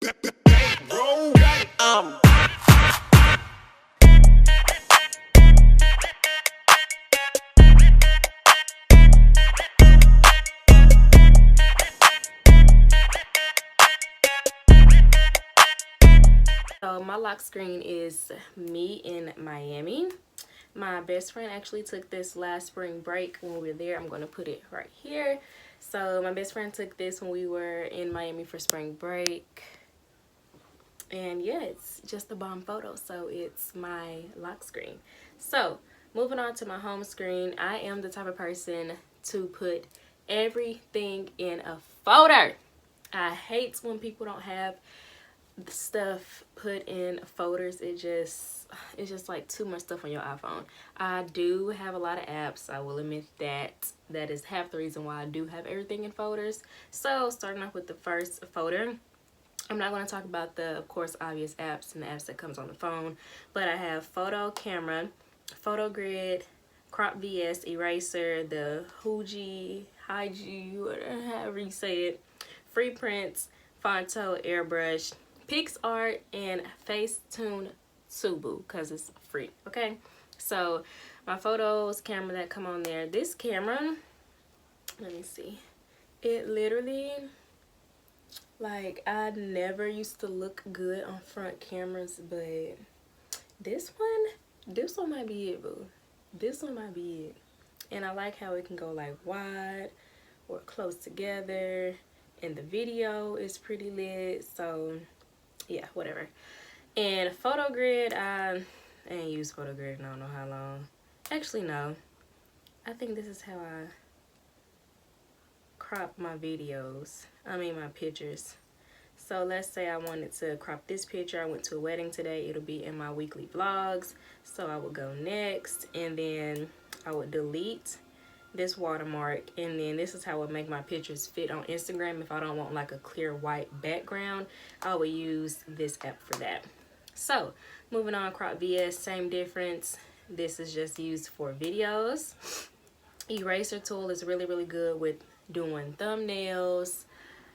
So my lock screen is me in Miami. My best friend actually took this last spring break when we were there. I'm going to put it right here. So my best friend took this when we were in Miami for spring break. And yeah, it's just a bomb photo. So it's my lock screen. So moving on to my home screen, I am the type of person to put everything in a folder. I hate when people don't have the stuff put in folders. It's just like too much stuff on your iPhone. I do have a lot of apps, I will admit that. That is half the reason why I do have everything in folders. So starting off with the first folder, I'm not going to talk about the, of course, obvious apps and the apps that comes on the phone, but I have photo camera, photo grid, crop vs, eraser, the Huji, however you say it, free prints, Fonto, airbrush, PixArt, and Facetune Subu, because it's free. Okay, so my photos camera that come on there, this camera, let me see, it literally, like, I never used to look good on front cameras, but this one might be it, boo. This one might be it. And I like how it can go like wide or close together, and the video is pretty lit. So yeah, whatever. And photo grid, I ain't used photo grid in I don't know how long. Actually, no, I think this is how I crop my videos, my pictures. So let's say I wanted to crop this picture. I went to a wedding today. It'll be in my weekly vlogs. So I would go next, and then I would delete this watermark, and then this is how I would make my pictures fit on Instagram. If I don't want like a clear white background, I would use this app for that. So moving on, crop vs, same difference. This is just used for videos. Eraser tool is really good with doing thumbnails.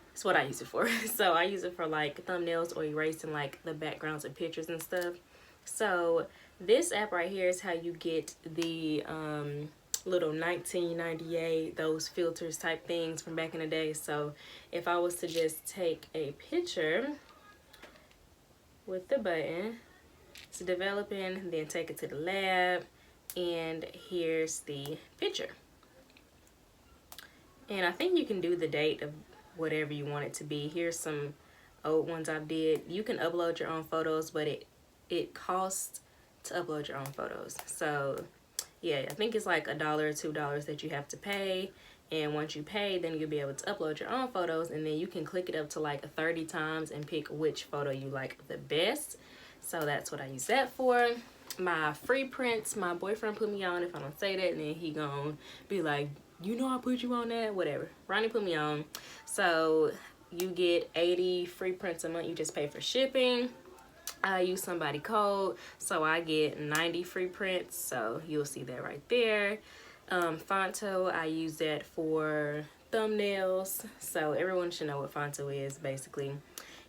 That's what I use it for. So I use it for like thumbnails or erasing like the backgrounds of pictures and stuff. So this app right here is how you get the little 1998, those filters type things from back in the day. So if I was to just take a picture with the button, it's developing, then take it to the lab, and here's the picture. And I think you can do the date of whatever you want it to be. Here's some old ones I did. You can upload your own photos, but it costs to upload your own photos. So yeah, I think it's like $1 or $2 that you have to pay, and once you pay, then you'll be able to upload your own photos, and then you can click it up to like 30 times and pick which photo you like the best. So that's what I use that for. My free prints, my boyfriend put me on. If I don't say that, and then he gonna be like, you know I put you on that, whatever. Ronnie put me on. So you get 80 free prints a month. You just pay for shipping. I use somebody code, so I get 90 free prints. So you'll see that right there. Fonto, I use that for thumbnails. So everyone should know what Fonto is basically.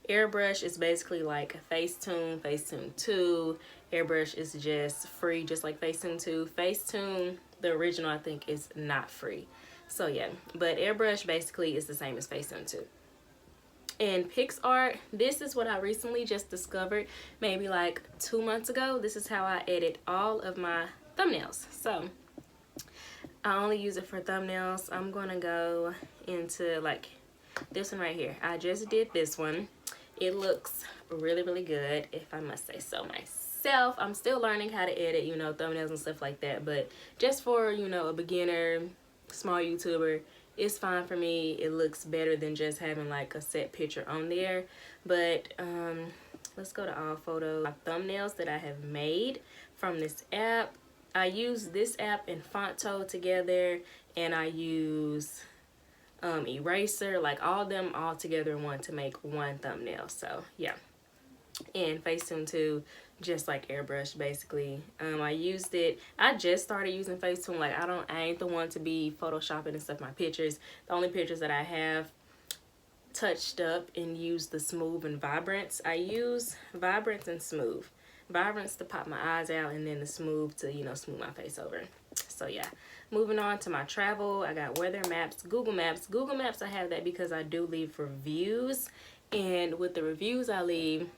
Airbrush is basically like Facetune, Facetune 2. Airbrush is just free, just like Facetune 2. Facetune, the original, I think, is not free. So yeah, but Airbrush basically is the same as Facetune 2. And PixArt, this is what I recently just discovered, maybe like 2 months ago. This is how I edit all of my thumbnails. So I only use it for thumbnails. I'm gonna go into like this one right here. I just did this one. It looks really good, if I must say so myself. I'm still learning how to edit, you know, thumbnails and stuff like that, but just for, you know, a beginner, small YouTuber, it's fine for me. It looks better than just having like a set picture on there. But let's go to all photos. My thumbnails that I have made from this app, I use this app and Fonto together, and I use eraser, like all of them all together in one to make one thumbnail. So yeah, and Facetune 2, just like Airbrush basically. I used it, I just started using Facetune. Like I ain't the one to be photoshopping and stuff my pictures. The only pictures that I have touched up and used the Smooth and Vibrance. I use Vibrance and Smooth. Vibrance to pop my eyes out, and then the Smooth to, you know, smooth my face over. So yeah, moving on to my travel, I got weather maps, Google Maps. Google Maps, I have that because I do leave reviews, and with the reviews I leave,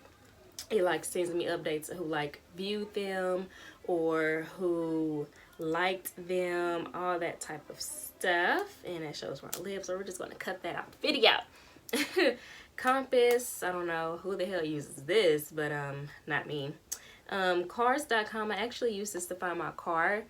it like sends me updates of who like viewed them or who liked them, all that type of stuff, and that shows where I live. So we're just going to cut that out the video. Compass, I don't know who the hell uses this, but not me. Cars.com, I actually use this to find my car.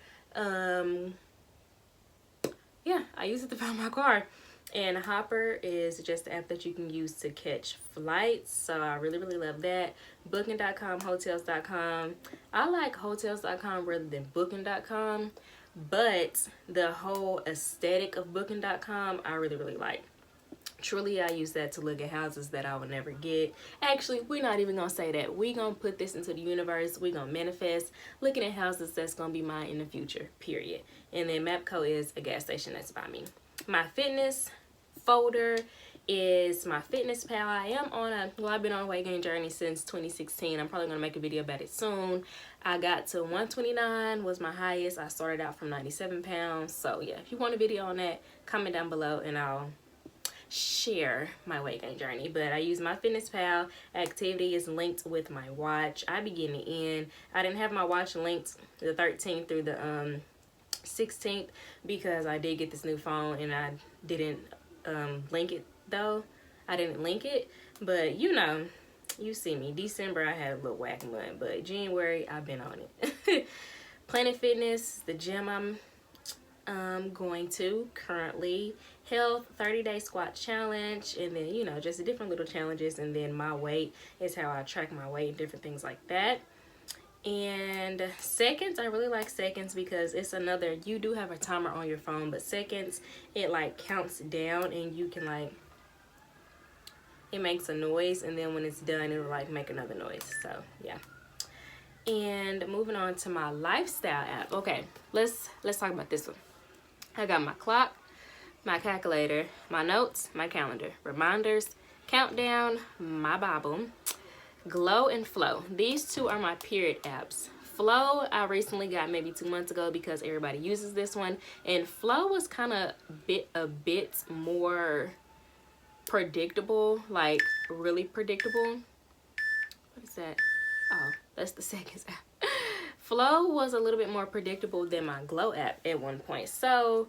Yeah, I use it to find my car. And Hopper is just the app that you can use to catch flights, so I really love that. Booking.com, hotels.com. I like hotels.com rather than booking.com, but the whole aesthetic of booking.com I really like. Truly, I use that to look at houses that I would never get. Actually, we're not even gonna say that. We're gonna put this into the universe. We're gonna manifest looking at houses that's gonna be mine in the future, period. And then Mapco is a gas station that's by me. My fitness folder is my Fitness Pal. I am on a, well, I've been on a weight gain journey since 2016. I'm probably gonna make a video about it soon. I got to 129 was my highest. I started out from 97 pounds. So yeah, if you want a video on that, comment down below and I'll share my weight gain journey. But I use my Fitness Pal. Activity is linked with my watch. I be getting it in. I didn't have my watch linked the 13th through the 16th because I did get this new phone and I didn't link it though. I didn't link it, but you know, you see me. December I had a little whack month, but January I've been on it. Planet Fitness, the gym I'm going to currently. Health 30-day squat challenge, and then, you know, just different little challenges, and then my weight is how I track my weight, different things like that. And seconds, I really like seconds because it's another, you do have a timer on your phone, but seconds, it like counts down and you can like, it makes a noise, and then when it's done it'll like make another noise. So yeah. And moving on to my lifestyle app. Okay, let's talk about this one. I got my clock, my calculator, my notes, my calendar, reminders, countdown, my Bible, Glow and Flow. These two are my period apps. Flow I recently got maybe 2 months ago because everybody uses this one, and Flow was kind of a bit more predictable, like really predictable. What is that? Oh, that's the seconds app. Flow was a little bit more predictable than my Glow app at one point, so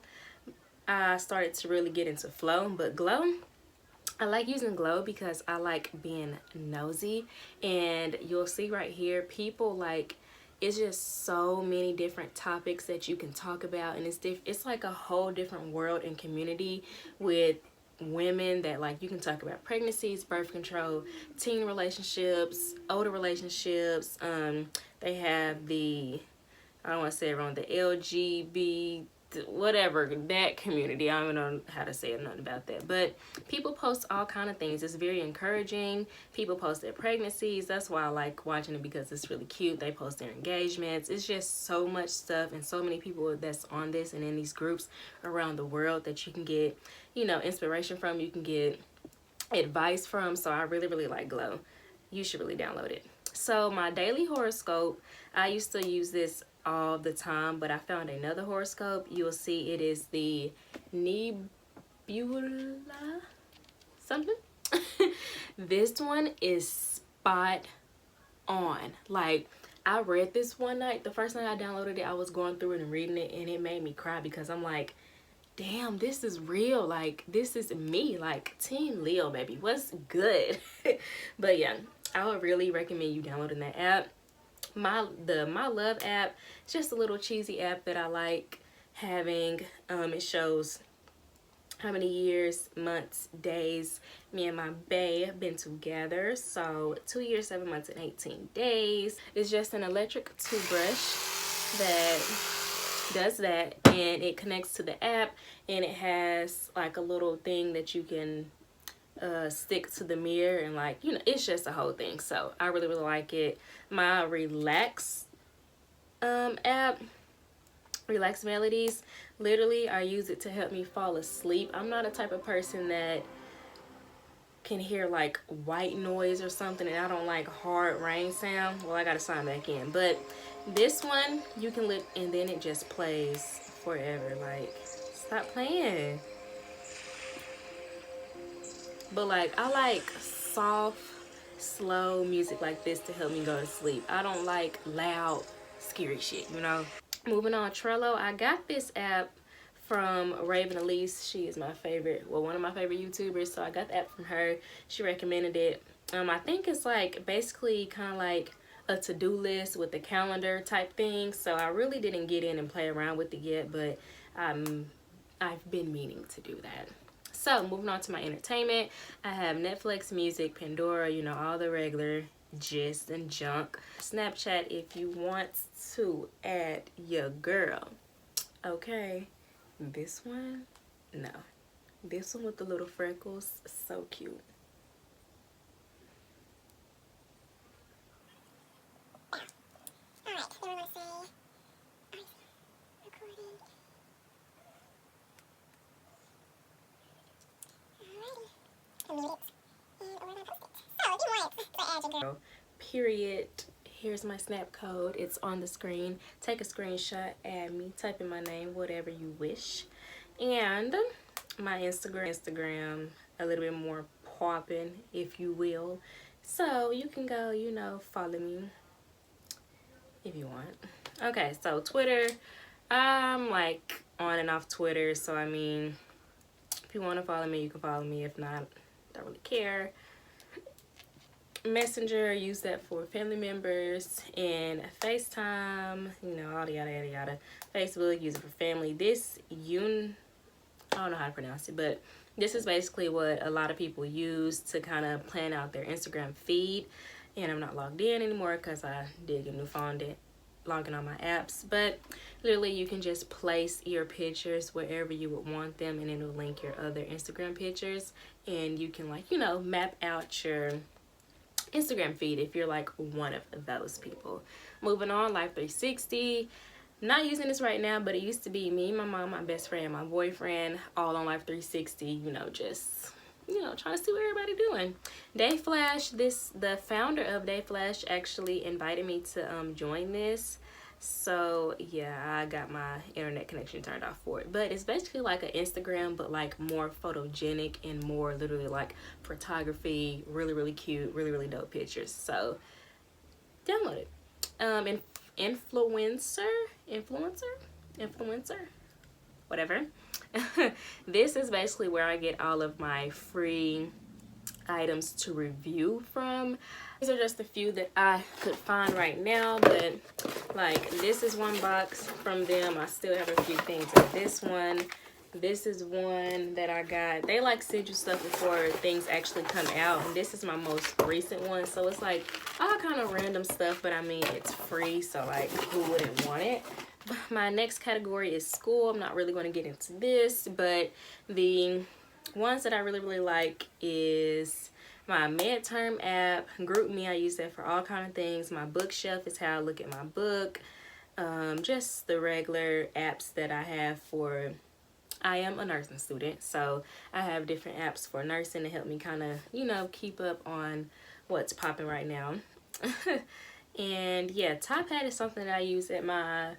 I started to really get into Flow. But Glow, I like using Glow because I like being nosy, and you'll see right here, people like, it's just so many different topics that you can talk about, and it's like a whole different world and community with women that like, you can talk about pregnancies, birth control, teen relationships, older relationships. They have the, I don't want to say it wrong, the LGBT whatever, that community. I don't even know how to say nothing about that, but people post all kind of things. It's very encouraging. People post their pregnancies. That's why I like watching it, because it's really cute. They post their engagements. It's just so much stuff and so many people that's on this and in these groups around the world that you can get, you know, inspiration from, you can get advice from. So I really like Glow. You should really download it. So my daily horoscope, I used to use this all the time, but I found another horoscope. You'll see it is the Nebula something. This one is spot on. Like, I read this one night. The first night I downloaded it, I was going through it and reading it, and it made me cry because I'm like, damn, this is real. Like, this is me. Like, Team Leo, baby. What's good? But yeah, I would really recommend you downloading that app. My Love app, it's just a little cheesy app that I like having. It shows how many years, months, days me and my bae have been together. So 2 years, 7 months, and 18 days. It's just an electric toothbrush that does that, and it connects to the app, and it has like a little thing that you can stick to the mirror, and like, you know, it's just a whole thing. So I really like it. My Relax app, Relax Melodies, literally I use it to help me fall asleep. I'm not a type of person that can hear like white noise or something, and I don't like hard rain sound, well, I gotta sign back in. But this one, you can look and then it just plays forever. Like, stop playing. But like, I like soft, slow music like this to help me go to sleep. I don't like loud, scary shit, you know? Moving on, Trello. I got this app from Raven Elise. She is my favorite, well, one of my favorite YouTubers. So I got the app from her. She recommended it. I think it's like basically kind of like a to-do list with a calendar type thing. So I really didn't get in and play around with it yet, but I've been meaning to do that. So moving on to my entertainment, I have Netflix, music, Pandora, you know, all the regular gist and junk. Snapchat if you want to add your girl. Okay, this one, no. This one with the little freckles, so cute. Period. Here's my snap code. It's on the screen. Take a screenshot, add me, type in my name, whatever you wish. And my Instagram a little bit more popping, if you will. So you can go, you know, follow me if you want. Okay, so Twitter, I'm like on and off Twitter, so I mean, if you want to follow me, you can follow me. If not, don't really care. Messenger, I use that for family members, and FaceTime, you know, all the yada yada yada. Facebook, use it for family. This I don't know how to pronounce it, but this is basically what a lot of people use to kind of plan out their Instagram feed. And I'm not logged in anymore because I did get a new phone, did logging on my apps. But literally, you can just place your pictures wherever you would want them, and it'll link your other Instagram pictures, and you can, like, you know, map out your Instagram feed if you're like one of those people. Moving on, Life 360. Not using this right now, but it used to be me, my mom, my best friend, my boyfriend, all on Life 360, you know, just, you know, trying to see what everybody doing. Dayflash, the founder of Dayflash actually invited me to join this. So yeah, I got my internet connection turned off for it. But it's basically like an Instagram, but like more photogenic and more literally like photography, really, really cute, really, really dope pictures. So download it. And influencer, whatever. This is basically where I get all of my free items to review from. These are just a few that I could find right now, but like this is one box from them. I still have a few things of this one. This is one that I got. They like send you stuff before things actually come out, and this is my most recent one. So it's like all kind of random stuff, but I mean it's free, so like who wouldn't want it? My next category is school. I'm not really going to get into this, but the ones that I really, really like is my midterm app, GRWM. I use that for all kind of things. My bookshelf is how I look at my book. Just the regular apps that I have for, I am a nursing student, so I have different apps for nursing to help me kind of, you know, keep up on what's popping right now. And yeah, Top Hat is something that I use at my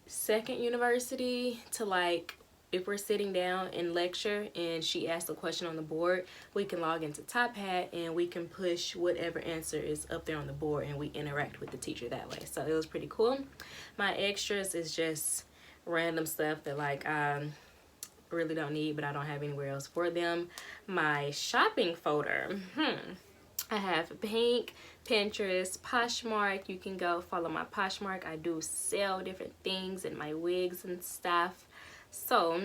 second university to, like, if we're sitting down in lecture and she asks a question on the board, we can log into Top Hat and we can push whatever answer is up there on the board, and we interact with the teacher that way. So it was pretty cool. My extras is just random stuff that like I really don't need, but I don't have anywhere else for them. My shopping folder, I have Pink, Pinterest, Poshmark. You can go follow my Poshmark. I do sell different things and my wigs and stuff. So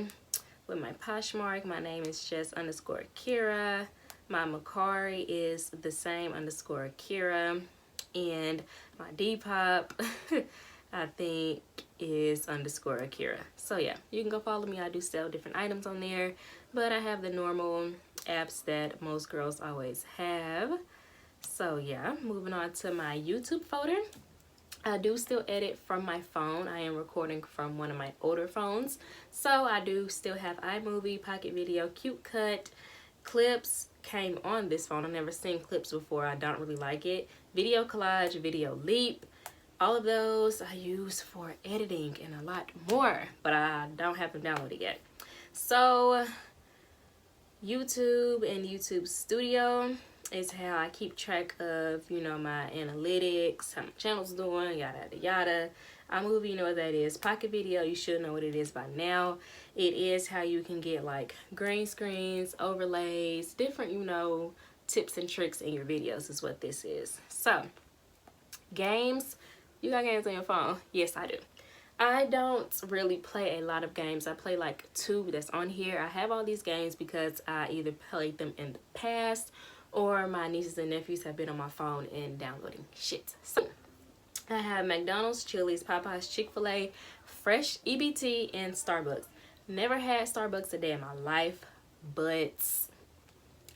with my Poshmark, my name is just _Akeira. My Mercari is the same _Akeira. And my Depop, I think, is _Akeira. So yeah, you can go follow me. I do sell different items on there, but I have the normal apps that most girls always have. So yeah, moving on to my YouTube folder. I do still edit from my phone. I am recording from one of my older phones. So I do still have iMovie, Pocket Video, Cute Cut, Clips, came on this phone. I've never seen clips before. I don't really like it. Video Collage, Video Leap, all of those I use for editing and a lot more, but I don't have them downloaded yet. So YouTube and YouTube Studio is how I keep track of, you know, my analytics, how my channel's doing, yada yada yada. iMovie, you know what that is. Pocket Video, you should know what it is by now. It is how you can get like green screens, overlays, different, you know, tips and tricks in your videos is what this is. So games, you got games on your phone? Yes, I do. I don't really play a lot of games. I play like 2 that's on here. I have all these games because I either played them in the past or my nieces and nephews have been on my phone and downloading shit. So I have McDonald's, Chili's, Popeyes, Chick-fil-A, Fresh EBT, and Starbucks. Never had Starbucks a day in my life, but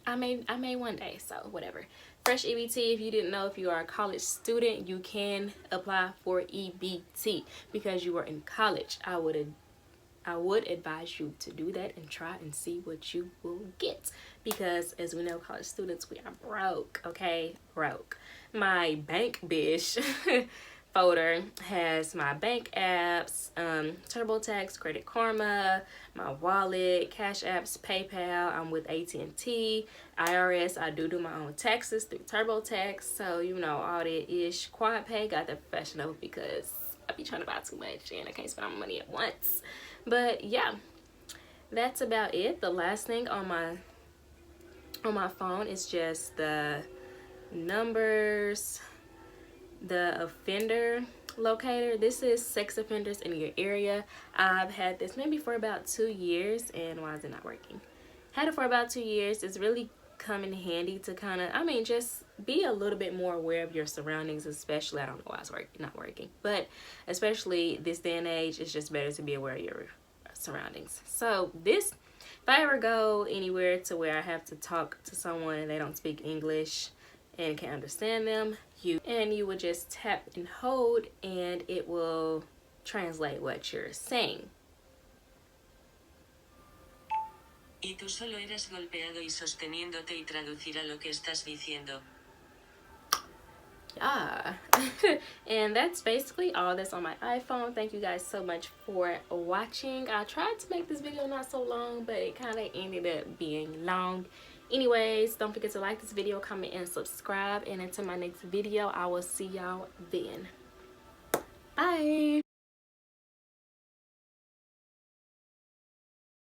I may one day, so whatever. Fresh EBT, if you didn't know, if you are a college student, you can apply for EBT because you are in college. I would advise you to do that and try and see what you will get, because as we know, college students, we are broke, okay? Broke. My bank bish folder has my bank apps, TurboTax, Credit Karma, my wallet, Cash Apps, PayPal. I'm with AT&T, IRS. I do my own taxes through TurboTax, so you know all that ish. Quad Pay, got the professional because I be trying to buy too much and I can't spend all my money at once. But yeah, that's about it. The last thing on my phone is just the numbers, the offender locator. This is sex offenders in your area. I've had this maybe for about 2 years, and why is it not working? Had it for about 2 years. It's really come in handy to kind of, I mean, just be a little bit more aware of your surroundings, especially, I don't know why it's not working, but especially this day and age, it's just better to be aware of your surroundings. So this, if I ever go anywhere to where I have to talk to someone and they don't speak English and can't understand them, you would just tap and hold and it will translate what you're saying. Y tú solo eras golpeado y sosteniéndote y traducirá lo que estás diciendo. Yeah. And that's basically all that's on my iPhone. Thank you guys so much for watching. I tried to make this video not so long, but it kind of ended up being long. Anyways, don't forget to like this video, comment, and subscribe. And until my next video, I will see y'all then. Bye.